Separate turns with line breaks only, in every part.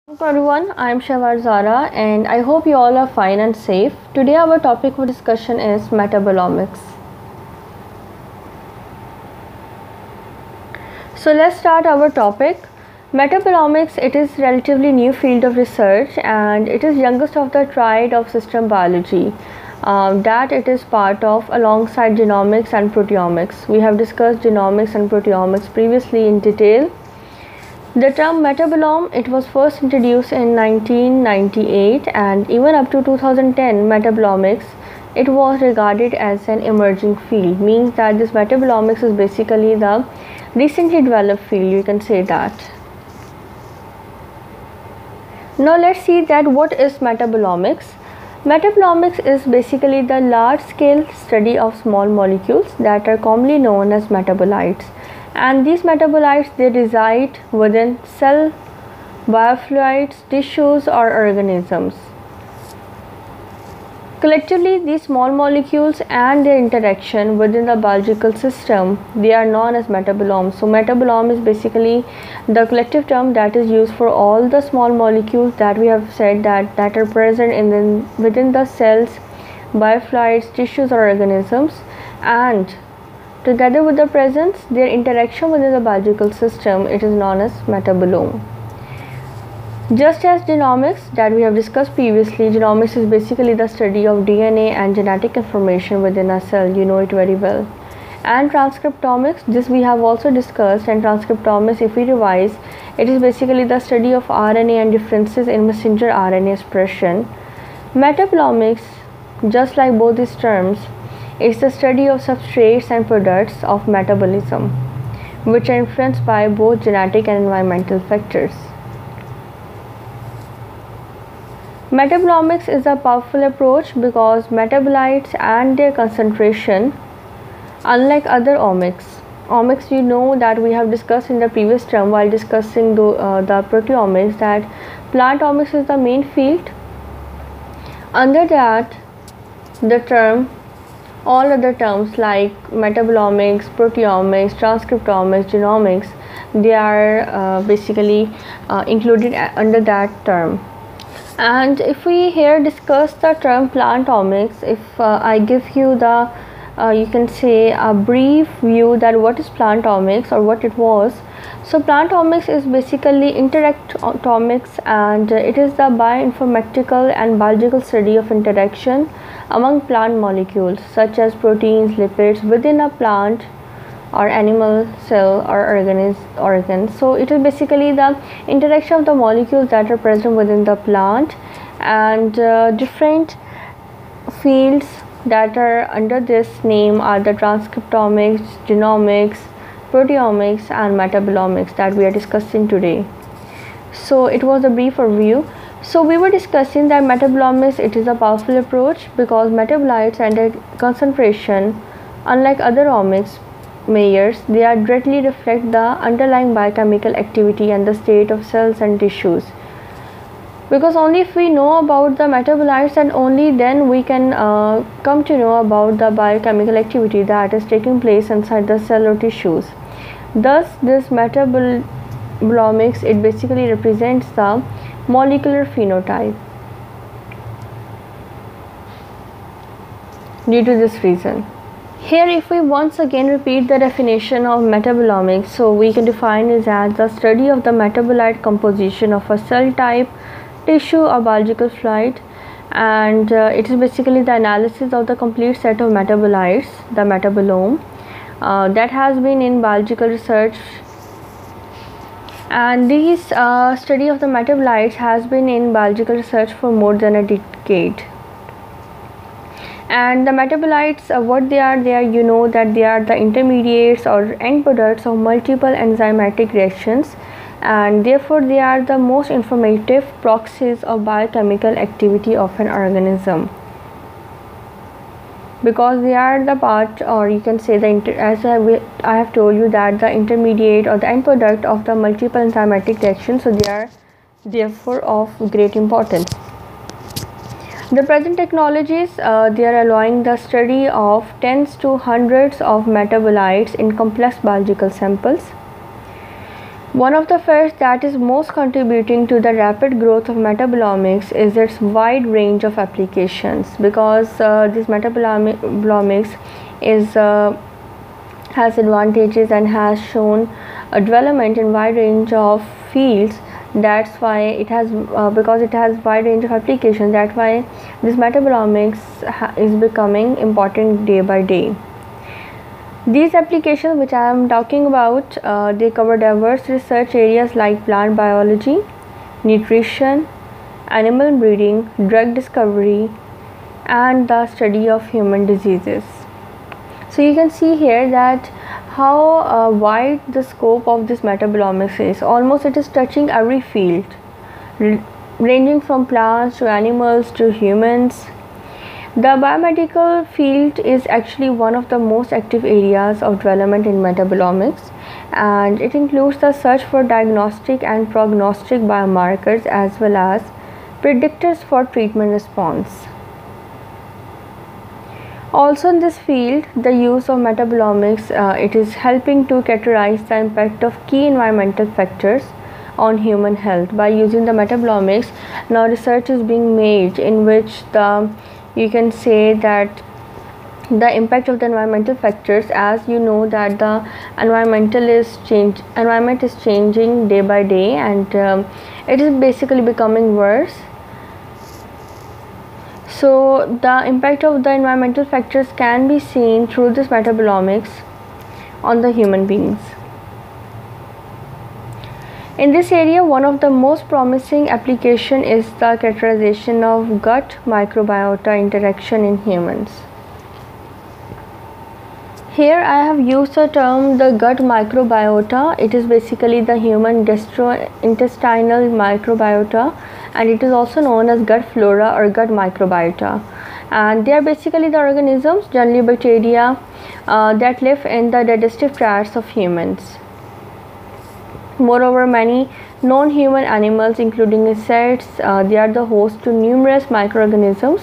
Hello everyone, I am Shawar Zara and I hope you all are fine and safe. Today our topic for discussion is metabolomics. So let's start our topic. Metabolomics, it is relatively new field of research and it is youngest of the triad of system biology that it is part of alongside genomics and proteomics. We have discussed genomics and proteomics previously in detail. The term metabolome, it was first introduced in 1998 and even up to 2010 metabolomics, it was regarded as an emerging field, means that this metabolomics is basically the recently developed field, you can say that. Now let's see that what is metabolomics. Metabolomics is basically the large scale study of small molecules that are commonly known as metabolites, and these metabolites they reside within cell, biofluids, tissues or organisms. Collectively, these small molecules and their interaction within the biological system, they are known as metabolomes. So metabolome is basically the collective term that is used for all the small molecules that we have said that are present within the cells, biofluids, tissues or organisms, and together with the presence, their interaction within the biological system, it is known as metabolome. Just as genomics that we have discussed previously, genomics is basically the study of DNA and genetic information within a cell, you know it very well. And transcriptomics, this we have also discussed, and transcriptomics, if we revise, it is basically the study of RNA and differences in messenger RNA expression. Metabolomics, just like both these terms, is the study of substrates and products of metabolism, which are influenced by both genetic and environmental factors. Metabolomics is a powerful approach because metabolites and their concentration, unlike other omics, you know that we have discussed in the previous term while discussing the proteomics that plant omics is the main field. Under that, the term, all other terms like metabolomics, proteomics, transcriptomics, genomics, they are basically included under that term. And if we here discuss the term plant omics, if I give you the you can say a brief view that what is plant omics or what it was. So plant omics is basically interactomics, and it is the bioinformatical and biological study of interaction among plant molecules such as proteins, lipids within a plant or animal cell or organ. So it is basically the interaction of the molecules that are present within the plant, and different fields that are under this name are the transcriptomics, genomics, proteomics and metabolomics that we are discussing today. So it was a brief overview. So we were discussing that metabolomics, it is a powerful approach because metabolites and their concentration, unlike other omics measures, they are directly reflect the underlying biochemical activity and the state of cells and tissues. Because only if we know about the metabolites, and only then we can come to know about the biochemical activity that is taking place inside the cell or tissues. Thus, this metabolomics, it basically represents the molecular phenotype. Due to this reason, here if we once again repeat the definition of metabolomics, so we can define it as the study of the metabolite composition of a cell type, tissue or biological fluid, and it is basically the analysis of the complete set of metabolites, the metabolome, that has been in biological research. And this study of the metabolites has been in biological research for more than a decade. And the metabolites, what they are, you know that they are the intermediates or end products of multiple enzymatic reactions, and therefore they are the most informative proxies of biochemical activity of an organism, because they are the part, or you can say as I have told you that the intermediate or the end product of the multiple enzymatic reactions, so they are therefore of great importance. The present technologies, they are allowing the study of tens to hundreds of metabolites in complex biological samples. One of the facts that is most contributing to the rapid growth of metabolomics is its wide range of applications, because this metabolomics is has advantages and has shown a development in wide range of fields. That's why it has because it has wide range of applications, that's why this metabolomics is becoming important day by day. These applications which I am talking about, they cover diverse research areas like plant biology, nutrition, animal breeding, drug discovery, and the study of human diseases. So you can see here that how wide the scope of this metabolomics is. Almost it is touching every field, ranging from plants to animals to humans. The biomedical field is actually one of the most active areas of development in metabolomics, and it includes the search for diagnostic and prognostic biomarkers as well as predictors for treatment response. Also in this field, the use of metabolomics, it is helping to characterize the impact of key environmental factors on human health. By using the metabolomics, now research is being made in which you can say that the impact of the environmental factors, as you know that the environment is changing day by day, and it is basically becoming worse. So the impact of the environmental factors can be seen through this metabolomics on the human beings. In this area, one of the most promising application is the characterization of gut microbiota interaction in humans. Here I have used the term the gut microbiota. It is basically the human gastrointestinal microbiota, and it is also known as gut flora or gut microbiota. And they are basically the organisms, generally bacteria, that live in the digestive tracts of humans. Moreover, many non-human animals, including insects, they are the host to numerous microorganisms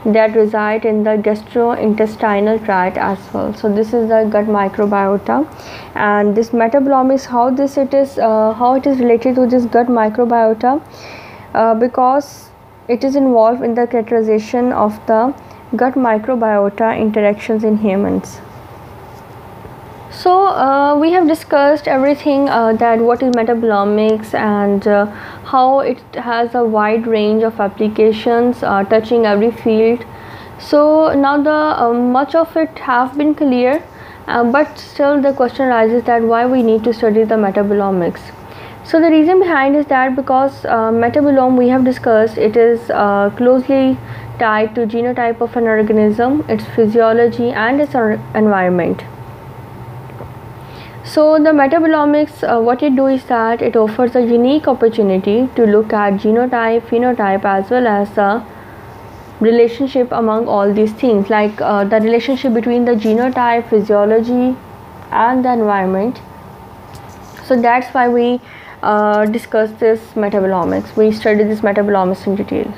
that reside in the gastrointestinal tract as well. So this is the gut microbiota, and this metabolomics, how it is related to this gut microbiota, because it is involved in the characterization of the gut microbiota interactions in humans. So we have discussed everything, that what is metabolomics and how it has a wide range of applications touching every field. So now the much of it have been clear, but still the question arises that why we need to study the metabolomics. So the reason behind is that because metabolome, we have discussed, it is closely tied to genotype of an organism, its physiology and its environment. So the metabolomics, what it do is that it offers a unique opportunity to look at genotype, phenotype, as well as the relationship among all these things, like the relationship between the genotype, physiology and the environment. So that's why we discuss this metabolomics. We study this metabolomics in detail.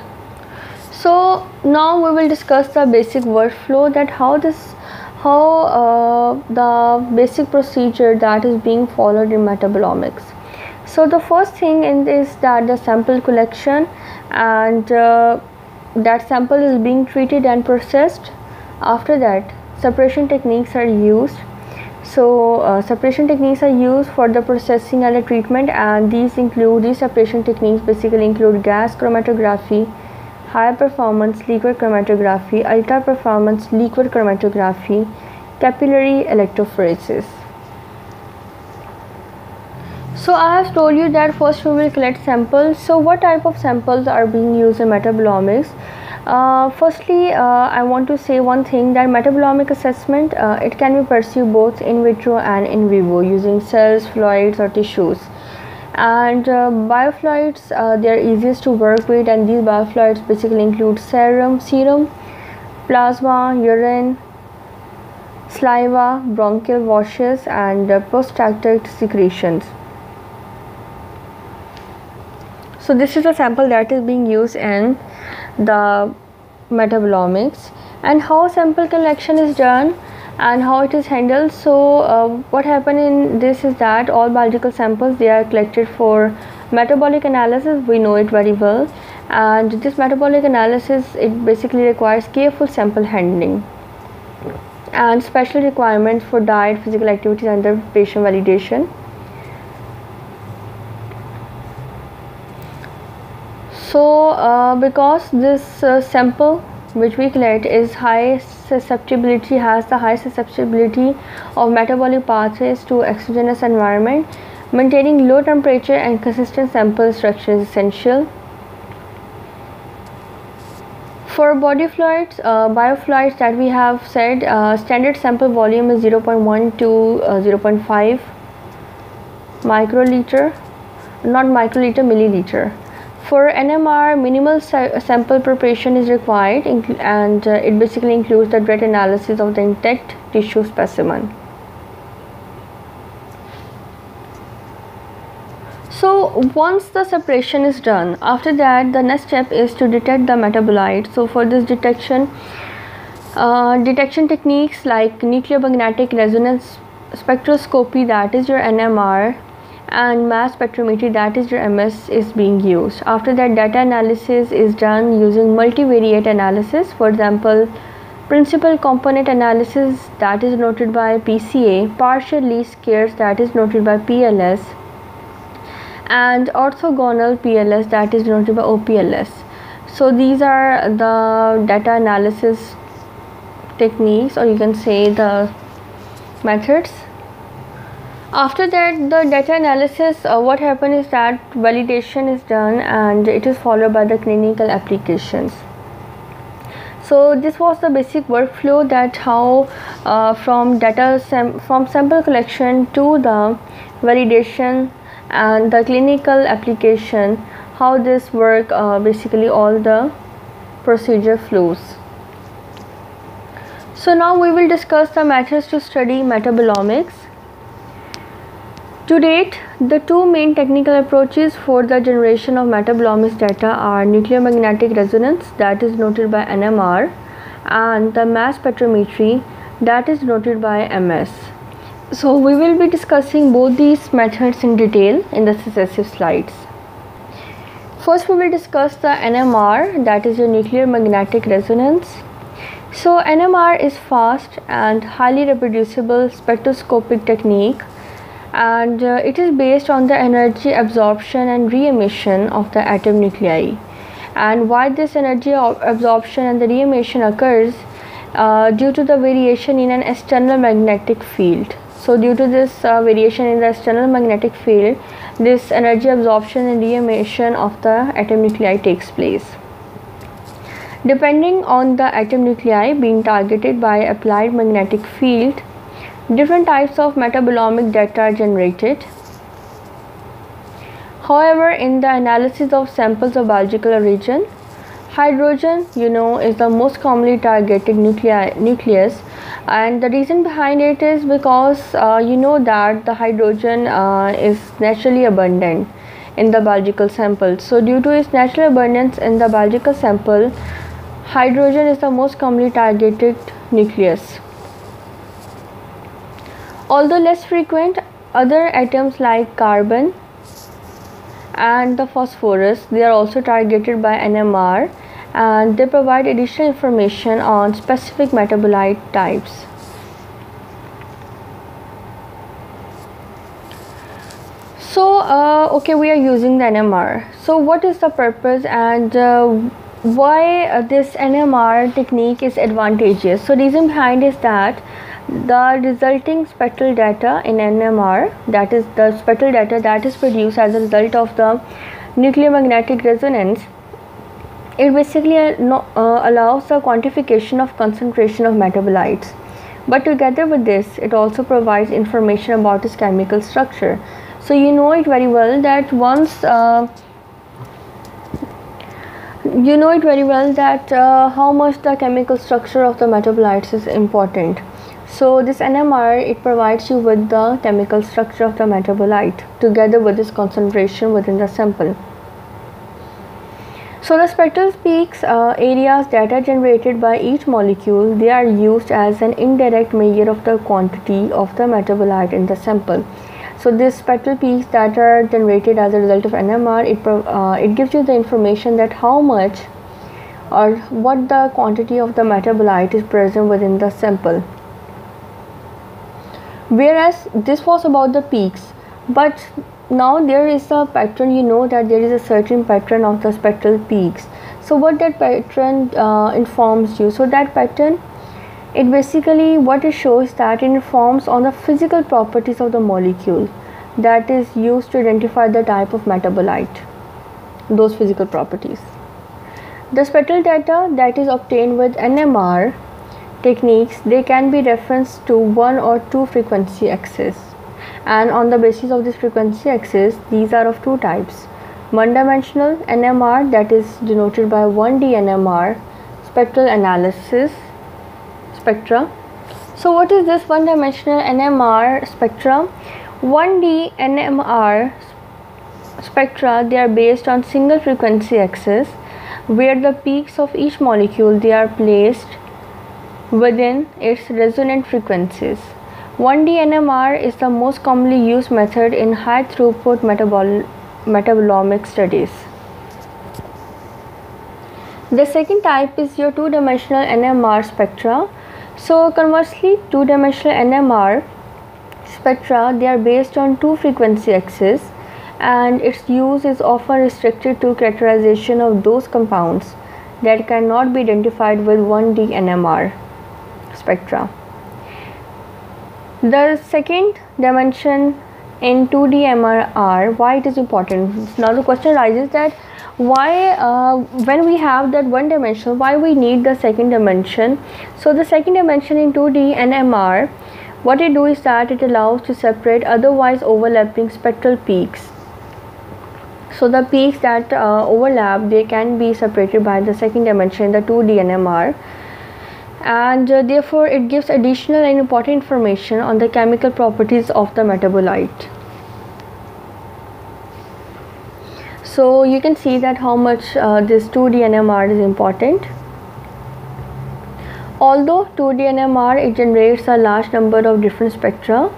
So now we will discuss the basic workflow, that how the basic procedure that is being followed in metabolomics. So the first thing is that the sample collection, and that sample is being treated and processed. After that, separation techniques are used. So separation techniques are used for the processing and the treatment, and these separation techniques basically include gas chromatography, high performance liquid chromatography, ultra performance liquid chromatography, capillary electrophoresis. So I have told you that first we will collect samples. So what type of samples are being used in metabolomics? Firstly, I want to say one thing, that metabolomic assessment, it can be pursued both in vitro and in vivo using cells, fluids or tissues. And biofluids, they are easiest to work with, and these biofluids basically include serum, plasma, urine, saliva, bronchial washes and prostatic secretions. So this is a sample that is being used in the metabolomics. And how sample collection is done? and how it is handled. So what happened in this is that all biological samples, they are collected for metabolic analysis. We know it very well, and this metabolic analysis, it basically requires careful sample handling and special requirements for diet, physical activities, and the patient validation. So because this sample which we collect is has the high susceptibility of metabolic pathways to exogenous environment, maintaining low temperature and consistent sample structure is essential. For body fluids, biofluids that we have said, standard sample volume is 0.1 to 0.5 microliter, not microliter, milliliter. For NMR, minimal sample preparation is required, and it basically includes the direct analysis of the intact tissue specimen. So once the separation is done, after that the next step is to detect the metabolite. So for this detection, detection techniques like nuclear magnetic resonance spectroscopy, that is your NMR, and mass spectrometry, that is your MS, is being used. After that, data analysis is done using multivariate analysis. For example, principal component analysis, that is noted by PCA, partial least squares, that is noted by PLS, and orthogonal PLS, that is noted by OPLS. So these are the data analysis techniques, or you can say the methods. After that, the data analysis, what happens is that validation is done, and it is followed by the clinical applications. So this was the basic workflow, that how from sample collection to the validation and the clinical application, how this work, basically all the procedure flows. So now we will discuss the methods to study metabolomics. To date, the two main technical approaches for the generation of metabolomics data are nuclear magnetic resonance, that is noted by NMR, and the mass spectrometry, that is noted by MS. So we will be discussing both these methods in detail in the successive slides. First, we will discuss the NMR, that is your nuclear magnetic resonance. So NMR is fast and highly reproducible spectroscopic technique, and it is based on the energy absorption and re-emission of the atom nuclei. And why this energy absorption and the re-emission occurs? Due to the variation in an external magnetic field. So due to this variation in the external magnetic field, this energy absorption and re-emission of the atom nuclei takes place. Depending on the atom nuclei being targeted by applied magnetic field, different types of metabolomic data are generated. However, in the analysis of samples of biological origin, hydrogen, is the most commonly targeted nucleus, and the reason behind it is because that the hydrogen is naturally abundant in the biological sample. So due to its natural abundance in the biological sample, hydrogen is the most commonly targeted nucleus. Although less frequent, other atoms like carbon and the phosphorus, they are also targeted by NMR, and they provide additional information on specific metabolite types. So okay, we are using the NMR. So what is the purpose, and why this NMR technique is advantageous? So reason behind is that the resulting spectral data in NMR, that is the spectral data that is produced as a result of the nuclear magnetic resonance, it basically allows the quantification of concentration of metabolites. But together with this, it also provides information about its chemical structure. So you know it very well that how much the chemical structure of the metabolites is important. So this NMR, it provides you with the chemical structure of the metabolite together with its concentration within the sample. So the spectral peaks areas that are generated by each molecule, they are used as an indirect measure of the quantity of the metabolite in the sample. So these spectral peaks that are generated as a result of NMR, it gives you the information that how much or what the quantity of the metabolite is present within the sample. Whereas this was about the peaks, but now there is a pattern, you know that there is a certain pattern of the spectral peaks. So what that pattern informs you, so that pattern, it basically what it shows that it informs on the physical properties of the molecule that is used to identify the type of metabolite, those physical properties. The spectral data that is obtained with NMR techniques, they can be referenced to one or two frequency axes, and on the basis of this frequency axis, these are of two types: one-dimensional NMR, that is denoted by 1D NMR spectral analysis spectra. So what is this one-dimensional NMR spectra? 1D NMR spectra, they are based on single frequency axis where the peaks of each molecule, they are placed within its resonant frequencies. 1D NMR is the most commonly used method in high throughput metabolomic studies. The second type is your two-dimensional NMR spectra. So conversely, two-dimensional NMR spectra, they are based on two frequency axes, and its use is often restricted to characterization of those compounds that cannot be identified with 1D NMR spectra. The second dimension in 2D NMR, why it is important? Now the question arises that why when we have that one dimension, why we need the second dimension? So the second dimension in 2D NMR, what it do is that it allows to separate otherwise overlapping spectral peaks. So the peaks that overlap, they can be separated by the second dimension, the 2D NMR, and therefore it gives additional and important information on the chemical properties of the metabolite. So you can see that how much this 2D NMR is important. Although 2D NMR, it generates a large number of different spectra,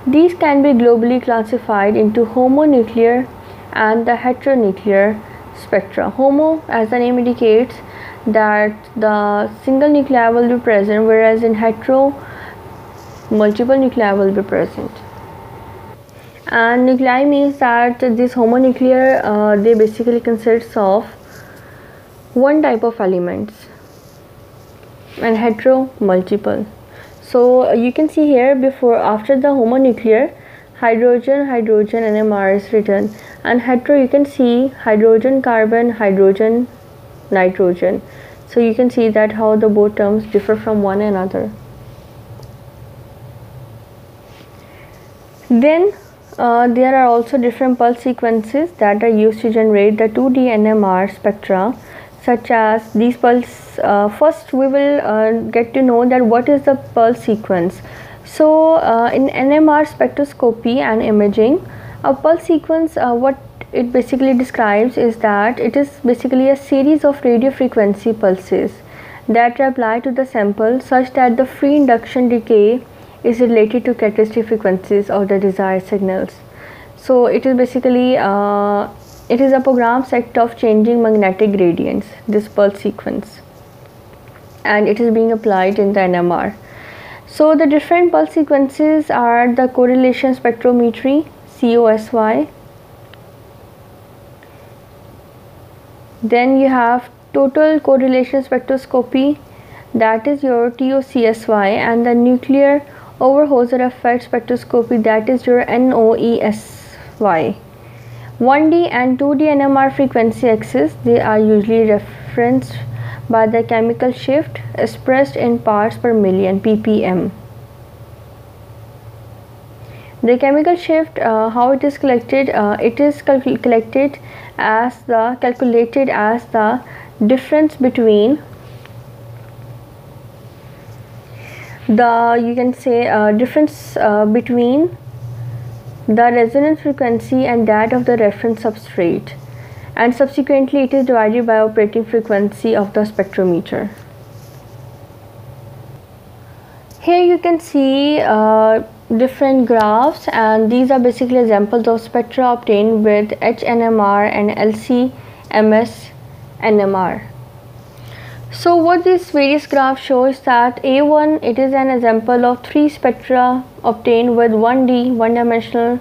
these can be globally classified into homonuclear and the heteronuclear spectra. Homo, as the name indicates, that the single nuclei will be present, whereas in hetero, multiple nuclei will be present. And nuclei means that this homonuclear, they basically consists of one type of elements, and hetero, multiple. So you can see here, before, after the homonuclear, hydrogen, hydrogen, NMR is written, and hetero, you can see hydrogen, carbon, hydrogen, nitrogen. So you can see that how the both terms differ from one another. Then there are also different pulse sequences that are used to generate the 2D NMR spectra, such as these pulse. First we will get to know that what is the pulse sequence. So in NMR spectroscopy and imaging, a pulse sequence, what it basically describes is that it is basically a series of radio frequency pulses that are applied to the sample such that the free induction decay is related to characteristic frequencies of the desired signals. So it is basically it is a program set of changing magnetic gradients, this pulse sequence, and it is being applied in the NMR. So the different pulse sequences are the correlation spectrometry, COSY. Then you have total correlation spectroscopy, that is your TOCSY, and the nuclear Overhauser effect spectroscopy, that is your NOESY. 1D and 2D NMR frequency axes, they are usually referenced by the chemical shift expressed in parts per million, ppm. The chemical shift, how it is collected, it is calculated as the difference between between the resonance frequency and that of the reference substrate, and subsequently it is divided by operating frequency of the spectrometer. Here you can see different graphs, and these are basically examples of spectra obtained with HNMR and LC-MS NMR. So what these various graphs show is that A1, it is an example of 3 spectra obtained with 1D, one-dimensional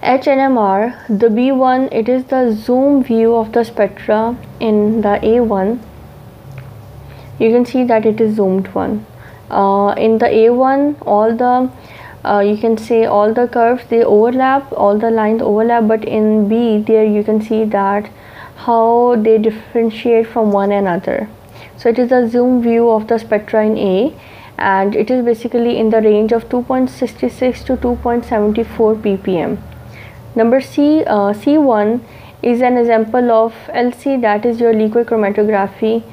HNMR. The B1, it is the zoom view of the spectra in the A1. You can see that it is zoomed one. In the A1, all the you can say all the curves, they overlap, all the lines overlap, but in B, there you can see that how they differentiate from one another. So it is a zoom view of the spectra in A, and it is basically in the range of 2.66 to 2.74 ppm. Number C, C1 is an example of LC, that is your liquid chromatography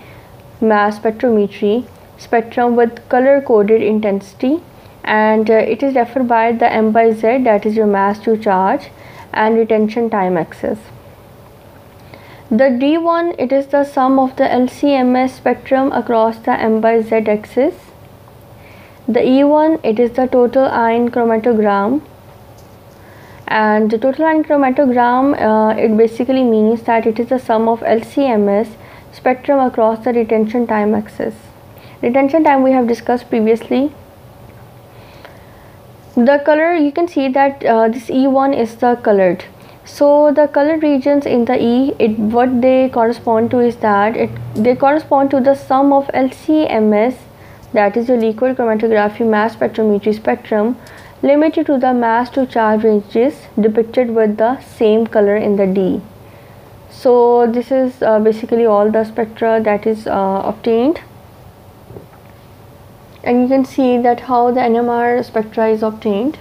mass spectrometry spectrum with color coded intensity, and it is referred by the m by z, that is your mass to charge and retention time axis. The D1, it is the sum of the LC-MS spectrum across the m by z axis. The E1, it is the total ion chromatogram, and the total ion chromatogram, it basically means that it is the sum of LC-MS spectrum across the retention time axis. Retention time we have discussed previously. The color, you can see that this E1 is the colored. So the colored regions in the E, what they correspond to is that they correspond to the sum of LC-MS, that is your liquid chromatography mass spectrometry spectrum, limited to the mass to charge ranges depicted with the same color in the D. So this is basically all the spectra that is obtained, and you can see that how the NMR spectra is obtained.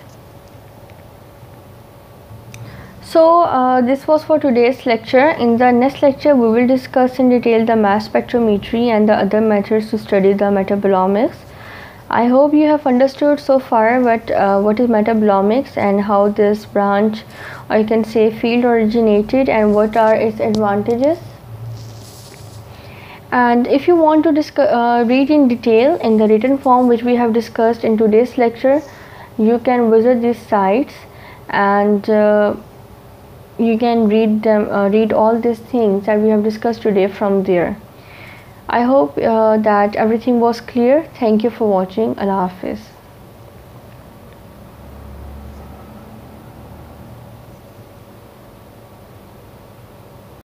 So this was for today's lecture. In the next lecture we will discuss in detail the mass spectrometry and the other methods to study the metabolomics. I hope you have understood so far what is metabolomics and how this branch, or you can say field, originated and what are its advantages. And if you want to read in detail in the written form which we have discussed in today's lecture, you can visit these sites and you can read all these things that we have discussed today from there. I hope that everything was clear. Thank you for watching. Allah Hafiz.